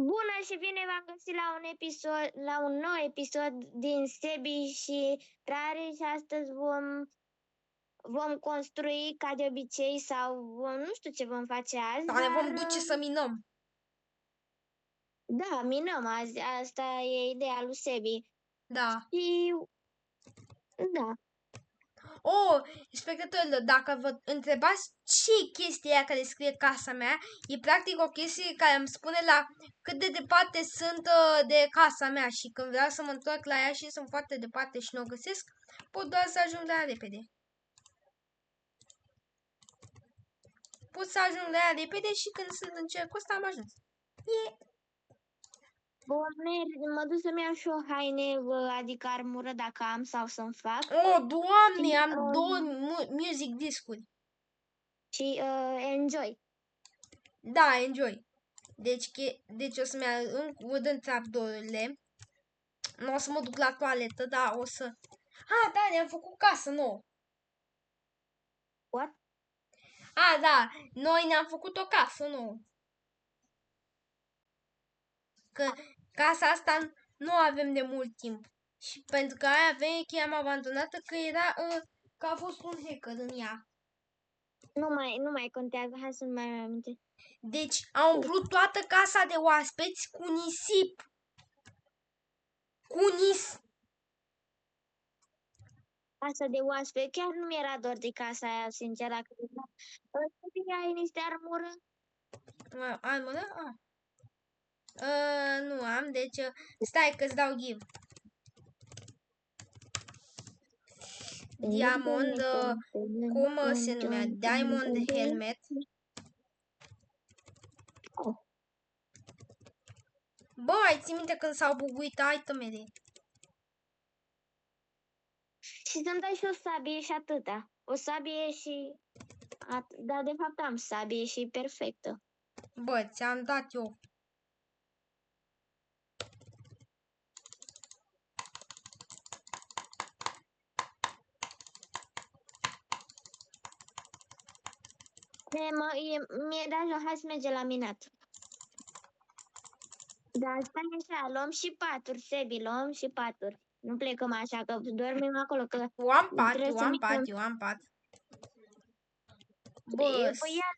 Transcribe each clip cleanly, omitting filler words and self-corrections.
Bună și bine v-am găsit la un nou episod din Sebi și Rare și astăzi vom construi ca de obicei sau nu știu ce vom face azi, Sau ne vom duce să minăm. Da, minăm azi, asta e ideea lui Sebi. Da. Și da. Oh, spectatorilor, dacă vă întrebați ce chestia aia care scrie casa mea, e practic o chestie care îmi spune la cât de departe sunt de casa mea și când vreau să mă întorc la ea și sunt foarte departe și nu o găsesc, pot doar să ajung la ea repede. Pot să ajung la ea repede și când sunt în cercul ăsta am ajuns. Mă duc să-mi iau și o haine, adică armură dacă am sau să-mi fac. Oh, Doamne, Și, am două music discuri. Și enjoy. Da, enjoy. Deci o să-mi arunc wooden trapdoor-urile. Nu o să mă duc la toaletă, dar o să... Ah, da, ne-am făcut casă nouă. What? Ah, da, noi ne-am făcut o casă nouă. Că casa asta nu avem de mult timp. Și pentru că aia veche am abandonată că era... că a fost un hacker în ea. Nu mai contează, hai să mai aminte. Deci am umplut toată casa de oaspeți cu nisip. Cu Casa de oaspeți, chiar nu mi-era dor de casa aia, sincer, dacă ai niște armură? Armură? Ah. Nu am, deci stai că-ți dau give. Diamond, cum se numea? Diamond Helmet. Bă, ai ții minte când s-au buguit itemele? Și să-mi dai și o sabie și atâta. O sabie și... Dar de fapt am sabie și perfectă. Bă, ți-am dat eu. Mi-e dat, hai să mergem la minat. Dar stai așa, luăm și paturi, Sebi, luăm și paturi. Nu plecăm așa, că dormim acolo, că... Eu am pat. Bă, Păi ia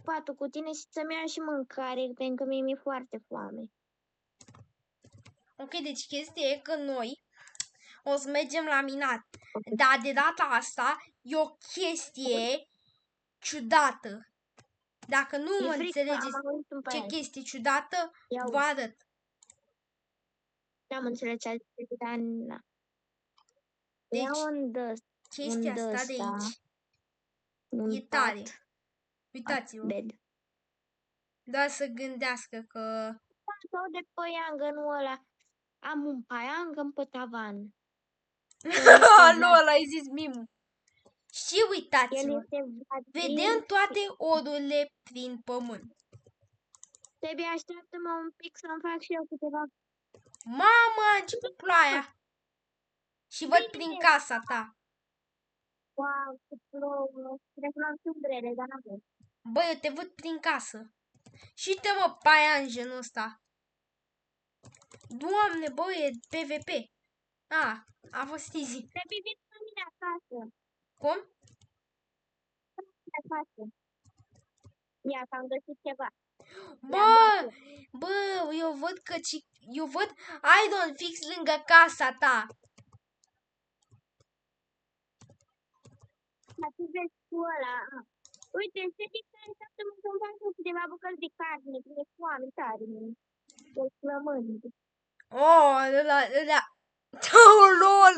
patul cu tine și să-mi ia și mâncare, pentru că mi-e foarte foame. ok, deci chestia e că noi o să mergem la minat. Dar de data asta e o chestie ciudată. Dacă nu mă înțelegeți ce chestie ciudată, vă arăt. N-am înțeles ce a zis, dar na. Deci, chestia asta de aici e tare. Uitați-vă. Doar să gândească că... Sau de păiangănul ăla. Am un paiangăn pe tavan. Nu, ăla ai zis mimul. Și uitați-vă, vedem toate orurile prin pământ. Trebuie așteaptă-mă un pic să-mi fac și eu câteva. Mamă, a început ploaia. Și văd prin casa ta. Wow, ce plouă. Cred că l-am sumbrele, dar n-am. Bă, eu te văd prin casă. Și uite mă, paianjenul ăsta. Doamne, bă, e PvP. A fost easy. Trebuie vin la mine acasă. Cum? Acasă. Ia, că am găsit ceva. Bă, eu văd Iron fix lângă casa ta. Dar tu vezi cu ăla. Uite, se zice că așteaptă-mă să-mi fac câteva bucăți de carne, că e foame tare. E flământ. Oh, ăla. Oh, lol.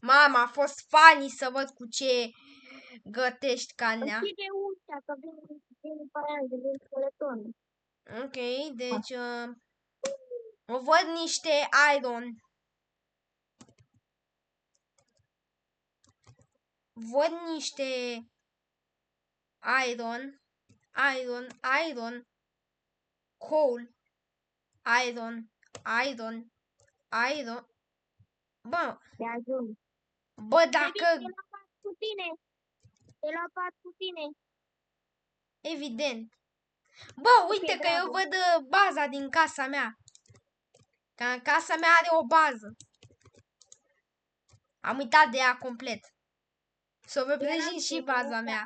Mama, a fost funny să văd cu ce gătești carnea. Închide ușa, că vin păianjă, vin skeletonul. Ok, deci o văd niște iron. Văd niște iron. Coal. Iron. Bă, De ajuns. bă, dacă... Te la pat cu tine. Te la pat cu tine. Evident. Bă, uite că eu bravo. văd baza din casa mea. Că casa mea are o bază. Am uitat de ea complet. Să vă prezint și baza mea.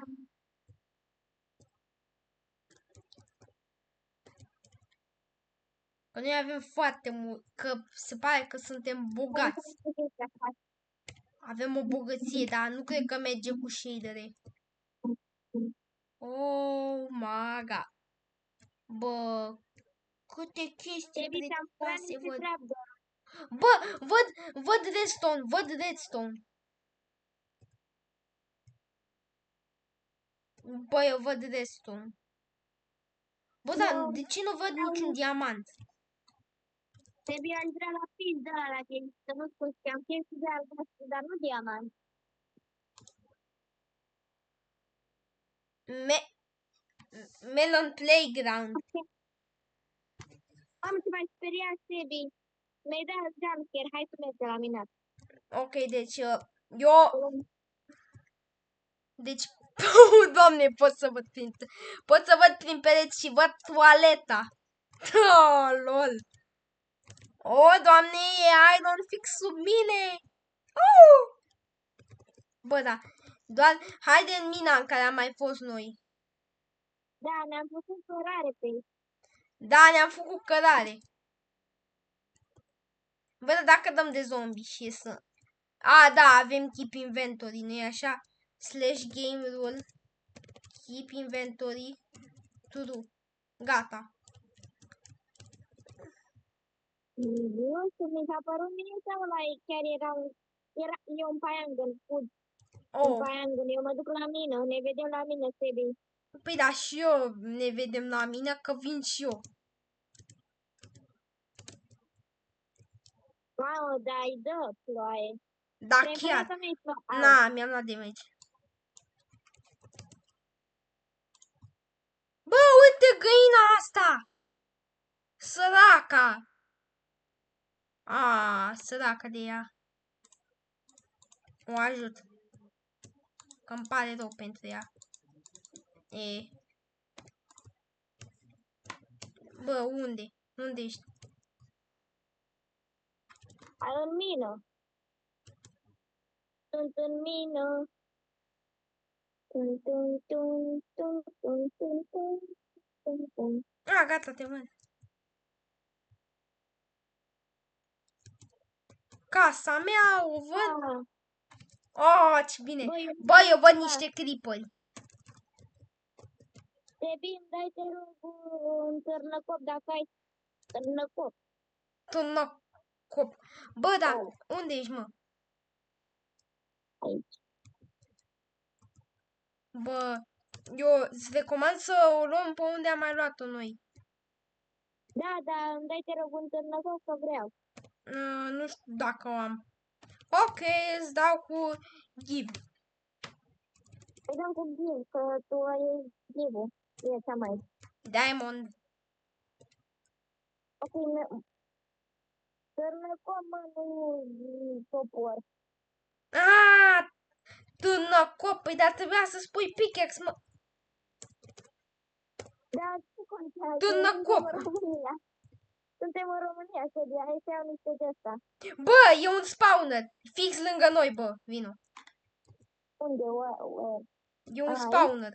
Că noi avem foarte mult, că se pare că suntem bogați. Avem o bogăție, dar nu cred că merge cu shadere. Oh my god. Bă, câte chestii prețioase văd. Bă, văd redstone. Bă, eu văd redstone. Bă, dar de ce nu văd niciun diamant? Trebuie aș vrea la pis de ăla, să nu spun că am chestii de albastru, dar nu diamant. Melon Playground. Am să mai speriat, Sebi. Mi-ai dat jumpscare, hai să mergem la minat. Ok, deci eu... Deci, doamne, pot să văd prin pereți și văd toaleta. Oh, lol. Oh, doamne, e iron fix sub mine. Bă, da. Doar haide în mina în care am mai fost noi. Da, ne-am făcut cărare pe aici. Da, ne-am făcut cărare. Bă, da, dacă dăm de zombie și să... A, da, avem keep inventory, nu-i așa? /game rule. Keep inventory. True. Gata. Nu știu, mi s-a părut mie sau ăla chiar e un paiangon, un Oh. paiangon. Eu mă duc la mină, ne vedem la mină, Sebi. Păi da, și eu ne vedem la mine, că vin și eu. Mamă, dar îi dă ploaie. Da, Te-ai chiar. cumpărat o mici. Na, mi-am luat damage. Bă, uite găina asta! Săraca! Săraca de ea. O ajut. Că îmi pare rău pentru ea. E. Bă, unde? Unde ești? În mină. Sunt în mină. Tum, tum, tum, tum, tum, tum, tum, tum, tum. Gata, te văd. Casa mea, o văd. Oh, ce bine. Bă, eu văd niște creeperi. Te bine, dai-te rog un târnăcop dacă ai târnăcop. Târnăcop. Bă, da, unde ești, mă? Aici. Bă, eu îți recomand să o luăm pe unde am mai luat-o noi. Da, da, îmi dai-te rog un târnăcop că vreau. Nu știu dacă o am. Ok, îți dau cu give. Îi dăm cu give, că tu ai give-ul. E cea mai. Diamond. Ok, târnăcop, mă, nu popor. Târnăcop. Păi dar trebuia să spui pickaxe, mă. Da, ce contează? Târnăcop. Suntem în România, Sebi, hai să iau niște de asta. Bă, e un spawner. Fix lângă noi, bă. Vino. Unde? E un spawner.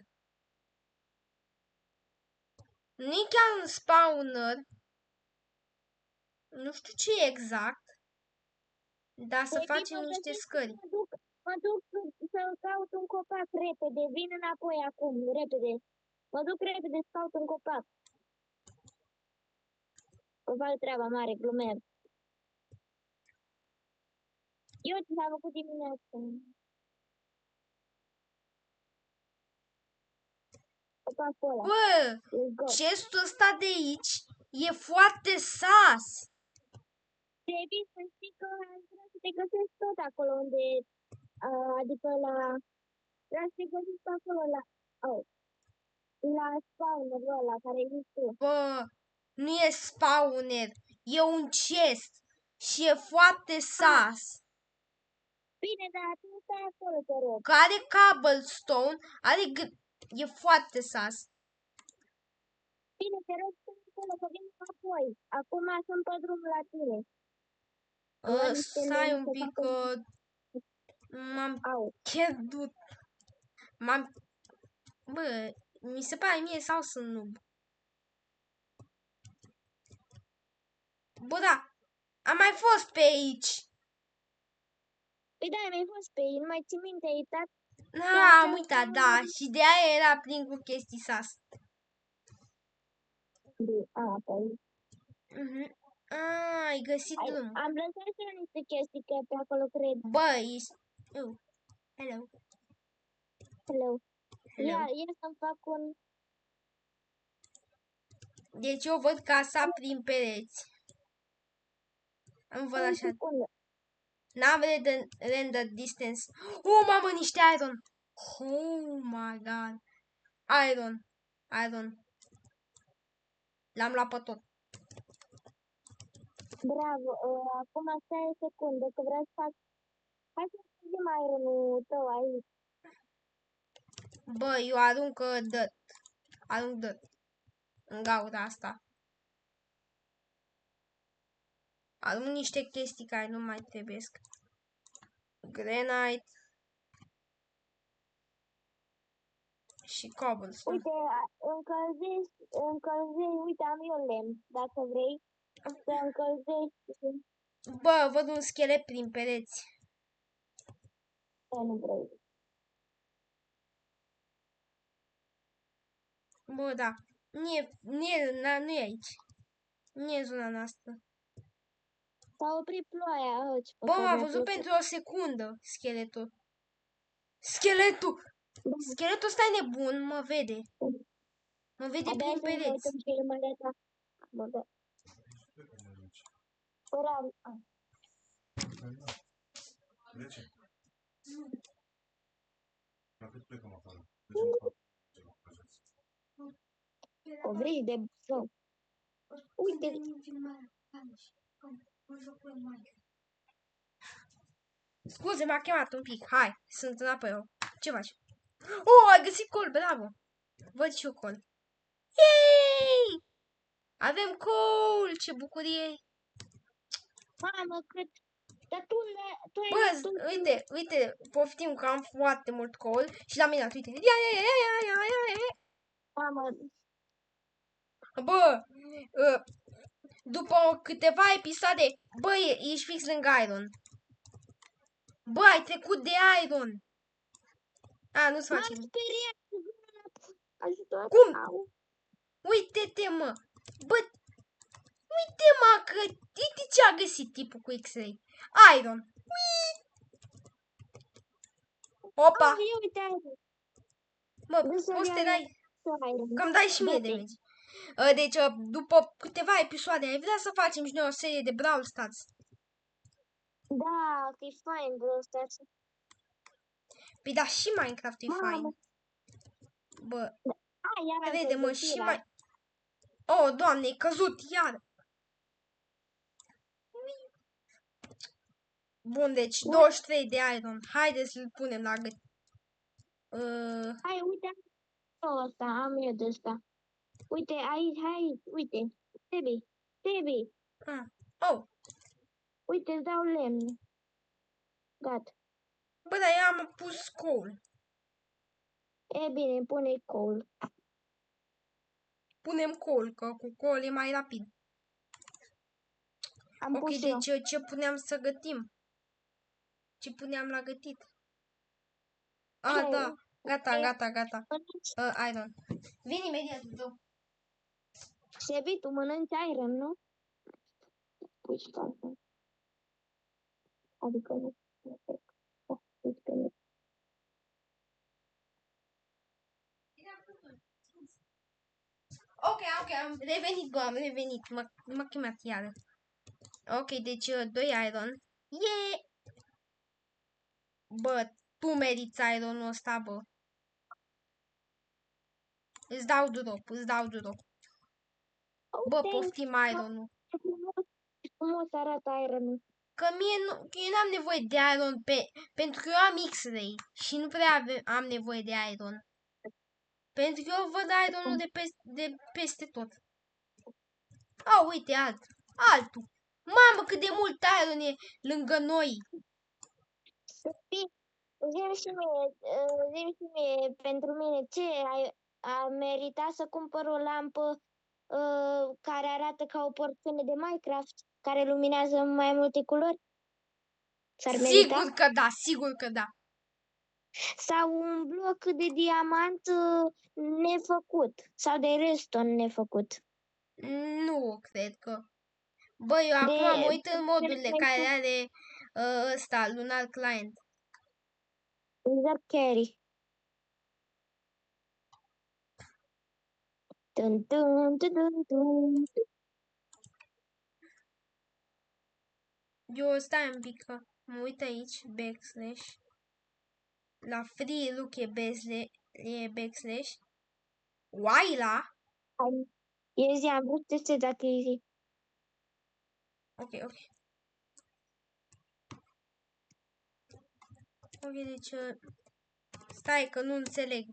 Nu e chiar un spawner. Nu știu ce e exact. Dar să facem niște scări. Mă duc să caut un copac repede. Vin înapoi acum, repede. Mă duc repede să caut un copac. Că fac treaba mare, glumesc. Eu ce s-a făcut dimineața. Copacul ăla. Bă, chestul ăsta de aici e foarte sas. Trebuie să știi că vreau să te găsesc tot acolo unde, adică vreau să te găsesc acolo la spawner-ul ăla care ești tu. Bă, nu e spawner, e un chest și e foarte sas. Bine, dar atunci stai acolo, te rog. Că are cobblestone, e foarte sas. Bine, te rog să că vin apoi. Acum sunt pe drum la tine. Văd niște Stai lemn un să pic facă... că m-am Au. pierdut. Bă, mi se pare mie sau sunt noob? Bă, da, am mai fost pe aici. Păi da, mi-ai fost pe ei, nu mai țin minte, ai uitat pe Am această... uitat, da, și de aia era plin cu chestii sas. Păi... Ai găsit drumul. Am lăsat și eu niște chestii că pe acolo cred. Bă, ești... Hello. Hello. Hello. Ia să-mi fac un... Deci eu văd casa prin pereți. Îmi văd O așa. secundă. N-am render distance. Mamă, niște iron. Oh my god. Iron. L-am luat pe tot. Bravo. Acum stai o secundă, că vreau să fac... Hai să facem ironul tău aici. Bă, eu arunc dăt în gaura asta. Arunc niște chestii care nu mai trebuiesc. Granite. Și cobblestone. Uite, încălzești, uite, am eu lemn, dacă vrei să încălzești. Bă, văd un schelet prin pereți. Nu vrei. Bă, da. Nu e aici. Nu e zona noastră. S-a oprit ploaia, pe Bă, care m-a a văzut plăcut. pentru o secundă scheletul. Scheletul ăsta e nebun, mă vede. Mă vede Abia prin să ne pereți. uităm și el mai data. Bă, da. Ora, De ce? La cât plecăm afară? o vrei de buzău. Uite, Scuze, m-a chemat un pic. Hai, sunt înapoi eu. Ce faci? Ai găsit col, bravo. Văd și eu col. Yay! Avem col, ce bucurie. mamă, cât... Dar tu ai Bă, luat tot... uite, poftim că am foarte mult col și l-am minat, uite. Ia. Mamă, Bă, după câteva episoade, bă, ești fix lângă Iron. Bă, ai trecut de Iron. Nu-ți face m-am nimic. speriat. Ajutor. Cum? Au. Uite-te, mă. Bă, uite, mă, că uite ce a găsit tipul cu X-Ray. Iron. Opa. Ia uite aia. Mă, Dă să poți să te ia dai, Iron. că-mi dai și mie Dă-te. damage. Deci, după câteva episoade, ai vrea să facem și noi o serie de Brawl Stars. Da, că e fain Brawl Stars. Păi da, și Minecraft e fain. Mamă. Bă, Iar am crede-mă, căzut și la... mai... Oh, Doamne, e căzut, iar. Bun, deci 23 de iron. Haideți să-l punem la gât. Hai, uite ăsta, am eu de ăsta. Uite, aici, hai, uite. Tebi. Oh, Uite, îți dau lemn. Gata. bă, dar eu am pus coal. E bine, pune coal. Punem coal, că cu coal e mai rapid. Am Ok, pus eu. deci ce puneam să gătim? Ce puneam la gătit? Da. Gata. Iron. Vin imediat, tu. Sebi, tu mănânci iron, nu? Pui și calcă. Adică nu. Ok, am revenit, bă, am revenit. M-a chemat iară. Ok, deci 2 iron. Yeah! Bă, tu meriți ironul ăsta, bă. Îți dau drop. Bă, poftim ironul. Frumos arată ironul. Că eu n-am nevoie de iron pentru că eu am X-ray și nu prea am nevoie de iron. Pentru că eu văd ironul de peste tot. Uite, altul. Mamă, cât de mult iron e lângă noi. Zi-mi și mie, pentru mine, ce a meritat să cumpăr o lampă care arată ca o porțiune de Minecraft, care luminează în mai multe culori? S-ar merita? Sigur că da, sigur că da. Sau un bloc de diamant nefăcut, sau de redstone nefăcut. Nu cred că. Băi, eu acum mă uit în modurile care are ăsta, Lunar Client. Exact carry. Dun, dun, dun, dun, dun. Eu stai un pic că mă uit aici, backslash. La free look e backslash. Waila? E zi, am vrut să știu dacă e zi. Ok. Ok, deci... Stai că nu înțeleg.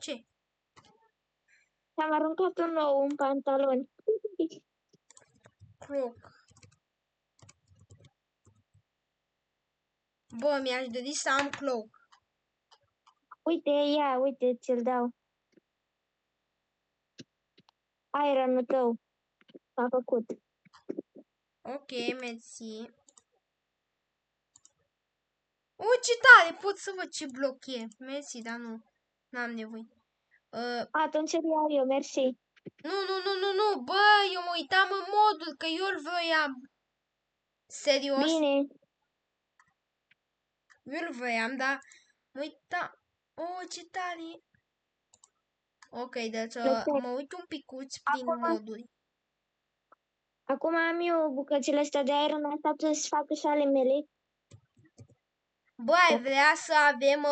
Ce? Am aruncat un nou în pantaloni. Clock. Bă, mi-aș dori să am clock. Uite, ți-l dau. Iron-ul tău s-a făcut. Ok, mersi. Ce tare, pot să văd ce bloc e. Mersi, dar nu. N-am nevoie. Atunci îl iau eu, mersi. Nu, bă, eu mă uitam în modul, că eu îl vroiam. Serios? Bine, Eu îl vroiam, dar mă uitam. Ce tare. Ok, deci mă uit un picuț prin moduri. acum am eu bucățile astea de iron, așteaptă să facă și ale mele. Bă, ai vrea să avem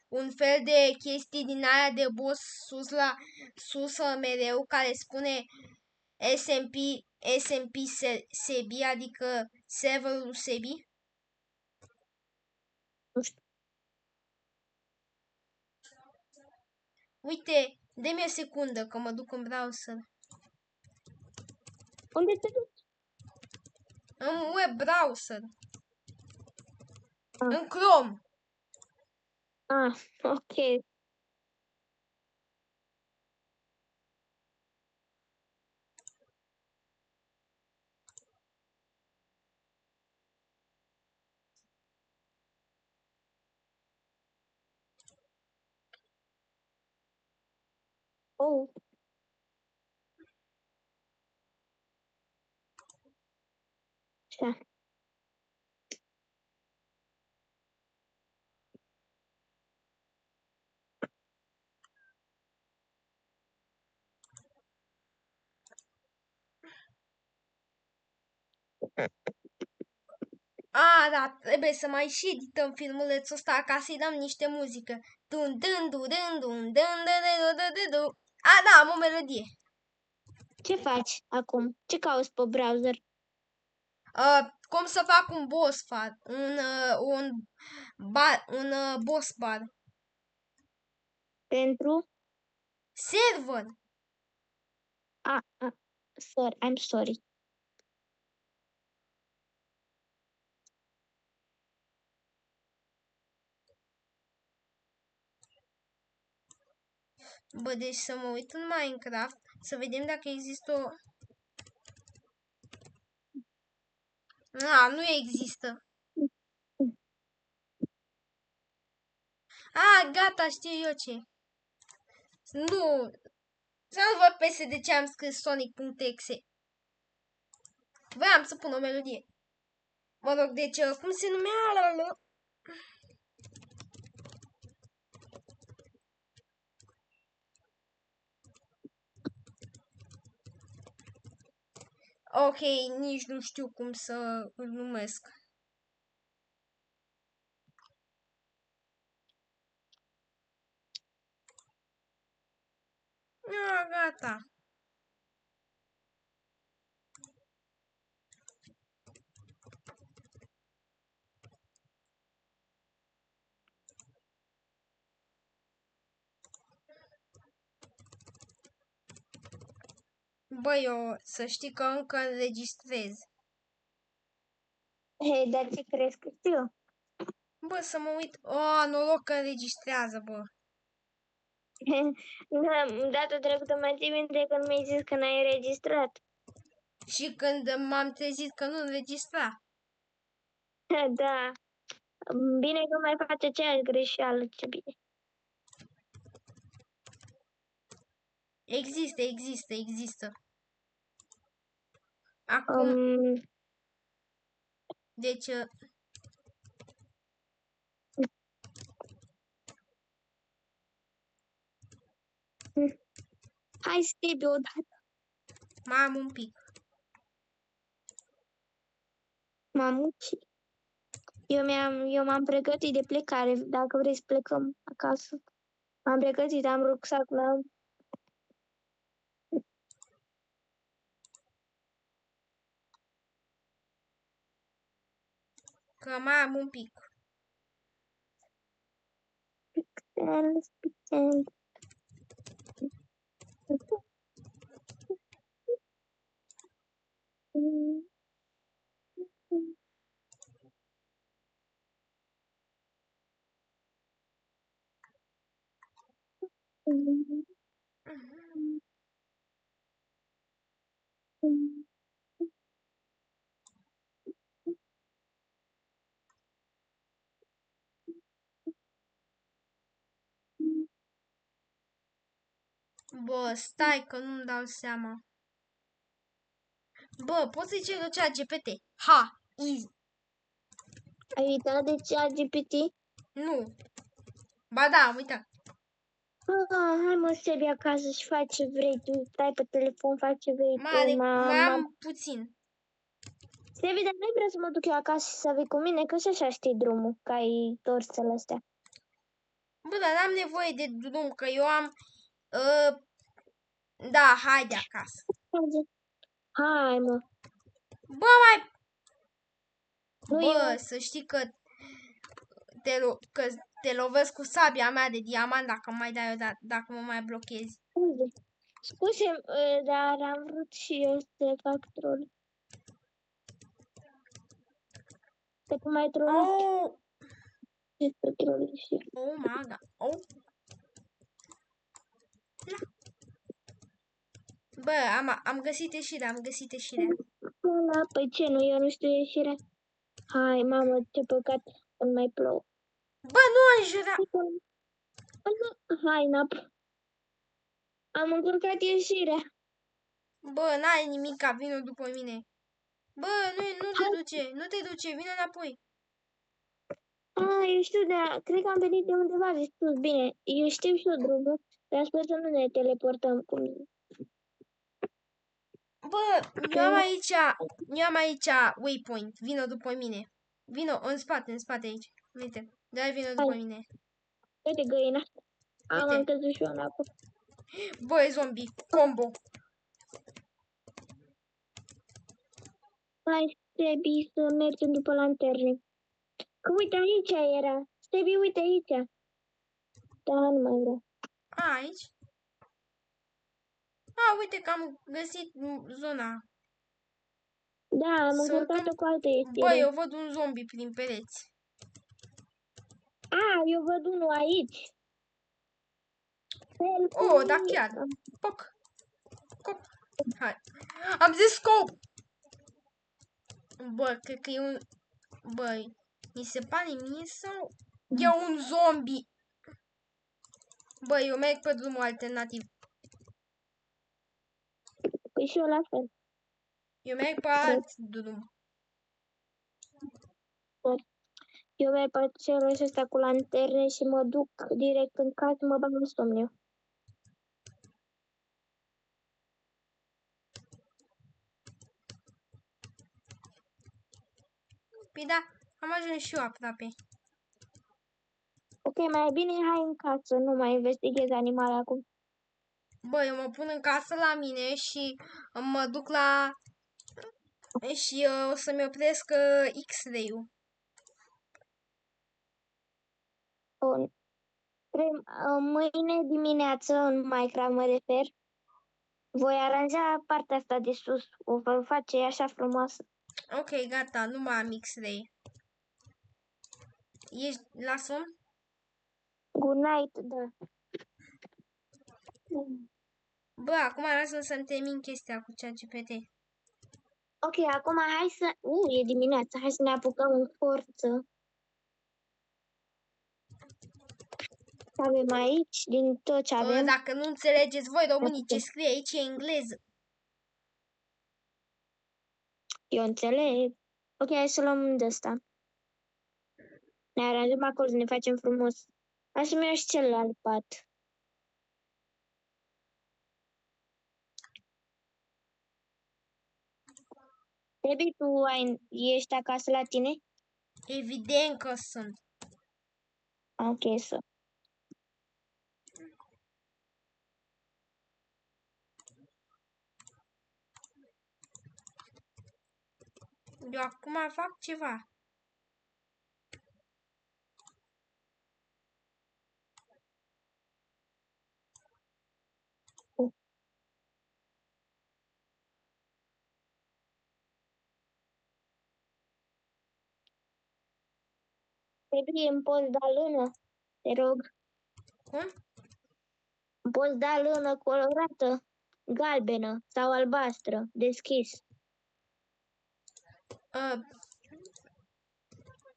un fel de chestii din aia de boss sus mereu, care spune SMP Sebi, adică serverul Sebi? Nu știu. Uite, dă-mi o secundă că mă duc în browser. Unde te duci? În web browser. Ah. În Chrome. Ok. Oh. Așa. Da, trebuie să mai și edităm filmulețul ăsta ca să-i dăm niște muzică. Dun dun dun dun dun dun dun dun dun. Da, am o melodie. Ce faci acum? Ce cauți pe browser? Cum să fac un boss bar, un boss bar. Pentru? Server. Sorry, I'm sorry. Bă, deci să mă uit în Minecraft, să vedem dacă există o... Nu există. Gata, știu eu ce. Nu. Să nu vă pese de ce am scris Sonic.exe. Voiam să pun o melodie. Mă rog, deci, cum se numea? Ok, nici nu știu cum să îl numesc. Gata. Bă, eu să știi că încă înregistrez. Hei, dar ce crezi că știu? Bă, să mă uit. Oh, noroc că înregistrează, bă. Da, data trecută mai ții minte când mi-ai zis că n-ai înregistrat. Și când m-am trezit că nu înregistra. Da, bine că mai face aceeași greșeală, ce bine. Există. Acum, Um, deci, hai să te odată. mai am un pic. Mamuci. Eu m-am pregătit de plecare, dacă vrei să plecăm acasă. M-am pregătit, am rucsacul la... Că mai am un pic. Bă, stai că nu-mi dau seama. Bă, poți să-i cer cea GPT. Ha, easy. Ai uitat de ChatGPT? Nu. Ba da, am uitat. Hai mă, Sebi, acasă și faci ce vrei tu. Stai pe telefon, faci ce vrei tu. Mai am puțin. Sebi, dar nu vreau să mă duc eu acasă și să vii cu mine, că și așa știi drumul, că ai torsele astea. Bă, dar n-am nevoie de drum, că eu am... da, haide acasă. Hai, mă. Bă, mai... Nu Bă, eu. să știi că te lovesc cu sabia mea de diamant dacă mai dai dacă mă mai blochezi. Scuze, dar am vrut și eu să fac troll. Să te mai trollezi. Oh, Să trollezi și eu. oh my god. Oh. Bă, am găsit ieșirea, Păi ce, nu, eu nu știu ieșirea. Hai, mamă, ce păcat, îmi mai plouă. Bă, nu am jurat. Hai, am încurcat ieșirea. Bă, n-ai nimica, vino după mine. Bă, nu te duce, vino înapoi. Eu știu, cred că am venit de undeva de sus. Bine, eu știu și eu drumul, dar sper să nu ne teleportăm cu mine. Bă, eu am aici waypoint, vino după mine. Vino, în spate aici. Uite, dai vino după mine. Uite găina. Am Uite. căzut și eu în apă. Bă, zombie, combo. Hai, Stebi, să mergem după lanterne. Că uite, aici era. Stebi, uite aici. Da, nu mai vreau. Aici? Uite că am găsit zona. Da, am încurcat-o cu altă ieșire. Bă, eu văd un zombie prin pereți. Eu văd unul aici. Oh, da chiar. Poc. Cop. Hai. Am zis scop. Bă, cred că e un... Băi, mi se pare mie sau... E un zombie. Bă, eu merg pe drumul alternativ. Păi și eu la fel. Eu merg pe alt drum. Eu merg pe celul ăsta cu lanterne și mă duc direct în casă, mă bag în somn eu. Păi da, am ajuns și eu aproape. Ok, mai bine hai în casă, nu mai investighez animale acum. Bă, eu mă pun în casă la mine și mă duc la... Și o să-mi opresc X-ray-ul. Mâine dimineață în Minecraft mă refer. Voi aranja partea asta de sus. O voi face așa frumoasă. Ok, gata, nu mai am X-ray. Ești la somn? Good night, da. Bă, acum lasă să-mi termin chestia cu ChatGPT. Ok, acum hai să... e dimineața. Hai să ne apucăm în forță. Ce avem aici? Din tot ce avem. Dacă nu înțelegeți voi românii ce scrie aici, e engleză. Eu înțeleg. Ok, hai să luăm de ăsta. Ne aranjăm acolo, să ne facem frumos. Hai să-mi iau și celălalt pat. Baby, tu ești acasă la tine? Evident că sunt. Ok, să. Eu acum fac ceva. Baby, îmi poți da lână? Te rog. Cum? Îmi poți da lână colorată? Galbenă sau albastră? Deschis.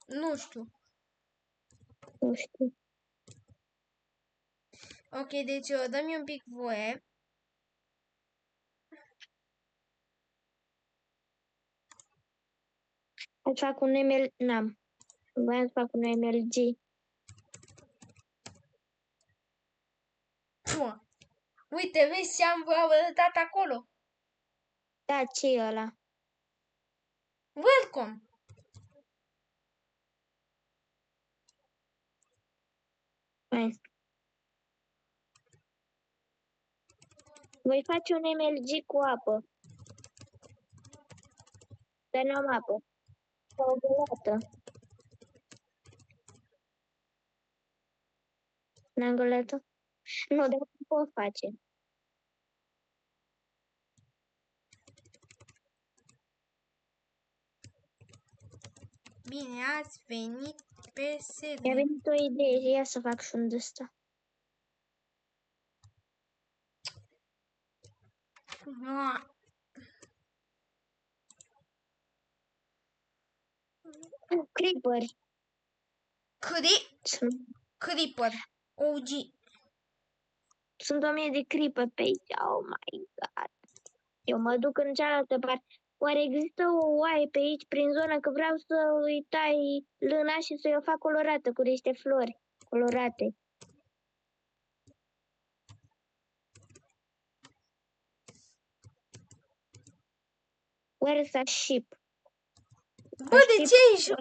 Nu știu. Nu știu. Ok, deci dă-mi un pic voie. Hai să fac un ML... N-am. Voiam să fac un MLG. Pua. Uite, vezi ce am arătat acolo? Da, ce e ăla? Welcome! Hai. Voi face un MLG cu apă. Dar n-am apă. Sau găleată. N-am găleată? Nu, dar nu pot face. Bine ați venit pe Mi-a server. venit o idee. Ia să fac și un de ăsta. Creeper. Creeper. OG. Sunt 1000 de creeper pe aici. Oh my god. Eu mă duc în cealaltă parte. Oare există o oaie pe aici, prin zonă, că vreau să îi tai lâna și să-i o fac colorată cu niște flori colorate. Where's a sheep? Bă, de ce ești?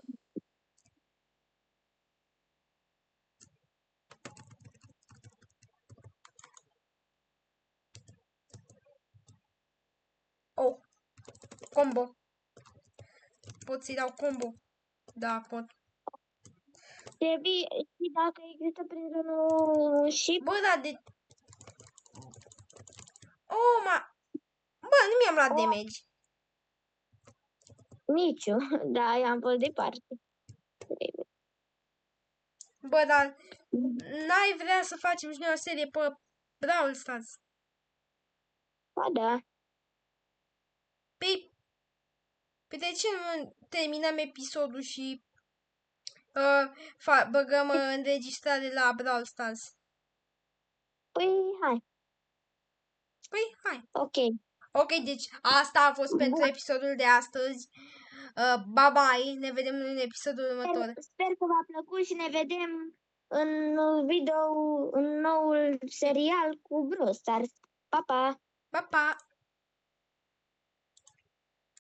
Oh, combo. Pot să-i dau combo? Da, pot. Debbie, și dacă există prin zonă un sheep? Bă, da, de... Oh, Bă, nu mi-am luat damage. Nici eu. Da, i-am fost departe. Bă, dar n-ai vrea să facem și noi o serie pe Brawl Stars? Ba da. Păi de ce nu terminăm episodul și băgăm înregistrare la Brawl Stars? Păi, hai. Păi, hai. Ok. Ok, deci asta a fost pentru episodul de astăzi. Bye bye, ne vedem în episodul următor. Sper că v-a plăcut și ne vedem în video, în noul serial cu Brawl Stars. Pa, pa! Pa, pa!